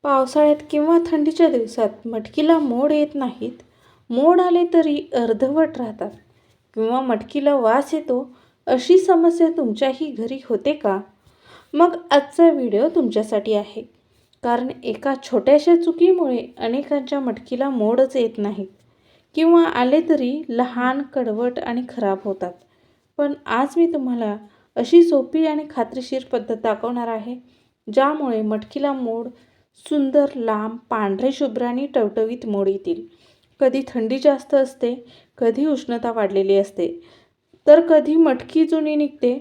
पावसाळ्यात किंवा थंडीच्या दिवसात मटकीला मोड येत नाहीत. मोड आले तरी अर्धवट राहतात किंवा मटकीला वास येतो. अशी समस्या तुमच्याही घरी होते का? मग आजचा व्हिडिओ तुमच्यासाठी आहे. कारण एका छोट्याशा चुकीमुळे अनेकांच्या मटकीला मोडच येत नाहीत किंवा आले तरी लहान, कडवट आणि खराब होतात. पण आज मी तुम्हाला अशी सोपी आणि खात्रीशीर पद्धत दाखवणार आहे, ज्यामुळे मटकीला मोड सुंदर, लांब, पांढरे शुभ्र आणि टवटवीत मोड येतील. कधी थंडी जास्त असते, कधी उष्णता वाढलेली असते, तर कधी मटकी जुनी निघते.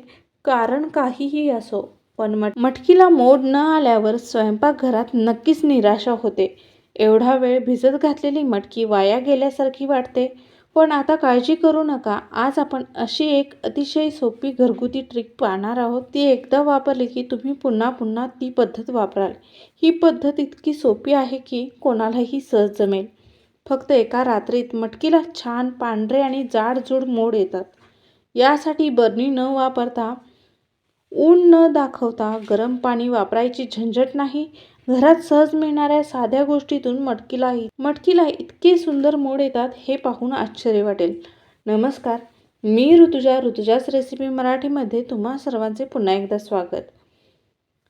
कारण काहीही असो, पण मटकीला मोड न आल्यावर स्वयंपाकघरात नक्कीच निराशा होते. एवढा वेळ भिजत घातलेली मटकी वाया गेल्यासारखी वाटते. पण आता काळजी करू नका. आज आपण अशी एक अतिशय सोपी घरगुती ट्रिक पाहणार आहोत. ती एकदा वापरली की तुम्ही पुन्हा पुन्हा ती पद्धत वापराल. ही पद्धत इतकी सोपी आहे की कोणालाही सहज जमेल. फक्त एका रात्रीत मटकीला छान पांढरे आणि जाडजूड मोड येतात. यासाठी बरणी न वापरता, ऊन न दाखवता गरम पाणी वापरायची झंझट नाही. घरात सहज मिळणाऱ्या साध्या गोष्टीतून मटकीला इतके सुंदर मोड येतात, हे पाहून आश्चर्य वाटेल. नमस्कार, मी ऋतुजाच रेसिपी मराठीमध्ये तुम्हा सर्वांचे पुन्हा एकदा स्वागत.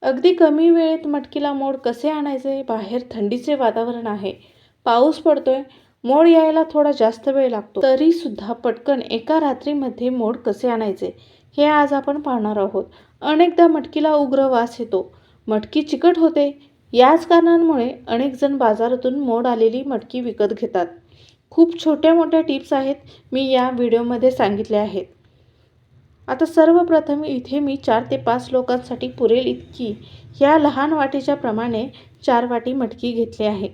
अगदी कमी वेळेत मटकीला मोड कसे आणायचे? बाहेर थंडीचे वातावरण आहे, पाऊस पडतोय, मोड यायला थोडा जास्त वेळ लागतो. तरी सुद्धा पटकन एका रात्रीमध्ये मोड कसे आणायचे, हे आज आपण पाहणार आहोत. अनेकदा मटकीला उग्र वास येतो, मटकी चिकट होते. याच कारणांमुळे अनेक जण बाजारातून मोड आलेली मटकी विकत घेतात. खूप छोट्या मोठ्या टिप्स आहेत, मी या व्हिडिओमध्ये सांगितल्या आहेत. आता सर्वप्रथम इथे मी 4 ते 5 लोकांसाठी पुरेल इतकी ह्या लहान वाटीच्या प्रमाणे 4 वाटी मटकी घेतली आहे.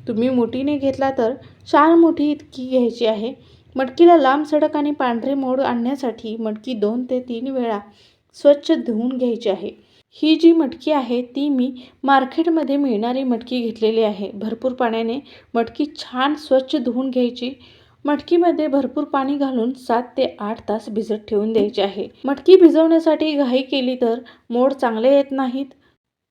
तुम्ही मुठीने घेतला तर 4 मुठी इतकी घ्यायची आहे. मटकीला लांब, सडक आणि पांढरे मोड आणण्यासाठी मटकी 2 ते 3 वेळा स्वच्छ धुवून घ्यायची आहे. ही जी मटकी आहे ती मी मार्केटमध्ये मिळणारी मटकी घेतलेली आहे. भरपूर पाण्याने मटकी छान स्वच्छ धुवून घ्यायची. मटकीमध्ये भरपूर पाणी घालून 7 ते 8 तास भिजत ठेवून द्यायचे आहे. मटकी भिजवण्यासाठी घाई केली तर मोड चांगले येत नाहीत.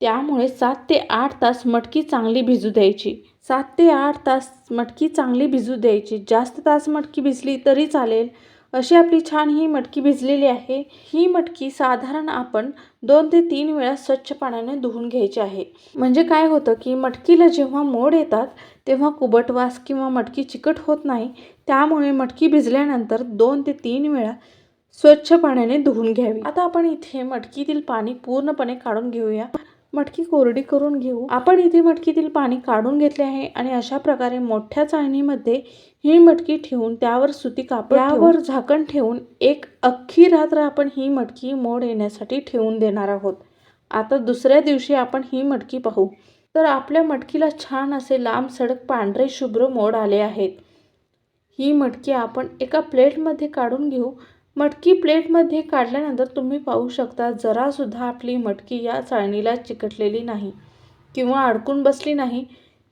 त्यामुळे 7 ते 8 तास मटकी चांगली भिजू द्यायची. 7 ते 8 तास मटकी चांगली भिजू द्यायची. जास्त तास मटकी भिजली तरी चालेल. अशी आपली छान ही मटकी भिजलेली आहे. ही मटकी साधारण आपण 2 ते 3 वेळा स्वच्छ पाण्याने धुवून घ्यायची आहे. म्हणजे काय होतं की मटकीला जेव्हा मोड येतात तेव्हा कुबट वास किंवा मटकी चिकट होत नाही. त्यामुळे मटकी भिजल्यानंतर 2 ते 3 वेळा स्वच्छ पाण्याने धुवून घ्यावी. आता आपण इथे मटकीतील पाणी पूर्णपणे काढून घेऊया. मटकी कोरडी करून घेऊ. आपण इथे मटकीतील पाणी काढून घेतले आहे आणि अशा प्रकारे मोठ्या चाळणीमध्ये ही मटकी ठेवून त्यावर सुती कापडावर झाकण ठेवून एक अख्खी रात्र आपण ही मटकी मोड येण्यासाठी ठेवून देणार आहोत. आता दुसऱ्या दिवशी आपण ही मटकी पाहू तर आपल्या मटकीला छान असे लांब, सडक, पांढरे शुभ्र मोड आले आहेत. ही मटकी आपण एका प्लेटमध्ये काढून घेऊ. मटकी प्लेटमध्ये काढल्यानंतर तुम्ही पाहू शकता जरासुद्धा आपली मटकी या चाळणीला चिकटलेली नाही किंवा अडकून बसली नाही.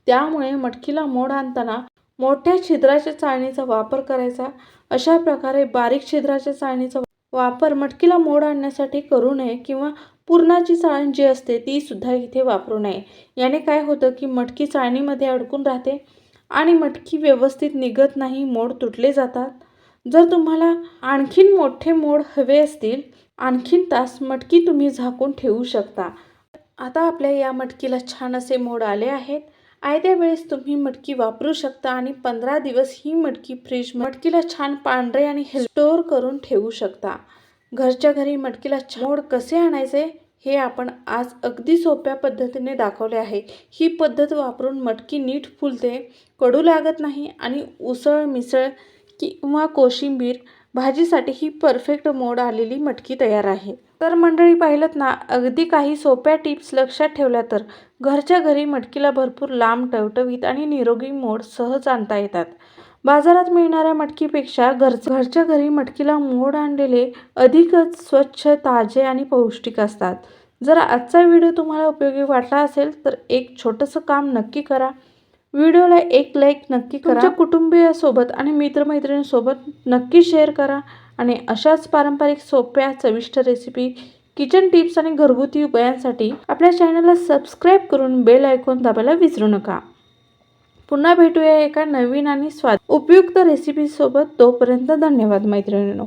त्यामुळे मटकीला मोड आणताना मोठ्या छिद्राच्या चाळणीचा वापर करायचा. अशा प्रकारे बारीक छिद्राच्या चाळणीचा वापर मटकीला मोड आणण्यासाठी करू नये किंवा पुरणाची चाळण जी असते ती सुद्धा इथे वापरू नये. याने काय होतं की मटकी चाळणीमध्ये अडकून राहते आणि मटकी व्यवस्थित निघत नाही, मोड तुटले जातात. जर तुम्हाला आणखीन मोठे मोड हवे असतील, आणखीन तास मटकी तुम्ही झाकून ठेवू शकता. आता आपल्या या मटकीला छान असे मोड आले आहेत. आयत्या वेळेस तुम्ही मटकी वापरू शकता आणि 15 दिवस ही मटकी मटकीला छान पांढरे आणि स्टोअर करून ठेवू शकता. घरच्या घरी मटकीला मोड कसे आणायचे हे आपण आज अगदी सोप्या पद्धतीने दाखवले आहे. ही पद्धत वापरून मटकी नीट फुलते, कडू लागत नाही आणि उसळ, मिसळ किंवा कोशिंबीर भाजीसाठी ही परफेक्ट मोड आलेली मटकी तयार आहे. तर मंडळी, पाहिलं ना, अगदी काही सोप्या टिप्स लक्षात ठेवल्या तर घरच्या घरी मटकीला भरपूर लांब, टवटवीत आणि निरोगी मोड सहज आणता येतात. बाजारात मिळणाऱ्या मटकीपेक्षा घरच्या घरी मटकीला मोड आणलेले अधिकच स्वच्छ, ताजे आणि पौष्टिक असतात. जर आजचा व्हिडिओ तुम्हाला उपयोगी वाटला असेल तर एक छोटंसं काम नक्की करा. व्हिडिओला एक लाईक नक्की करा. तुमच्या कुटुंबियासोबत आणि मित्रमैत्रिणींसोबत नक्की शेअर करा आणि अशाच पारंपरिक, सोप्या, चविष्ट रेसिपी किचन टिप्स आणि घरगुती उपायांसाठी आपल्या चॅनलला सबस्क्राईब करून बेल आयकॉन दाबायला विसरू नका. पुन्हा भेटूया एका नवीन आणि उपयुक्त रेसिपी सोबत. तोपर्यंत धन्यवाद मैत्रिणींनो.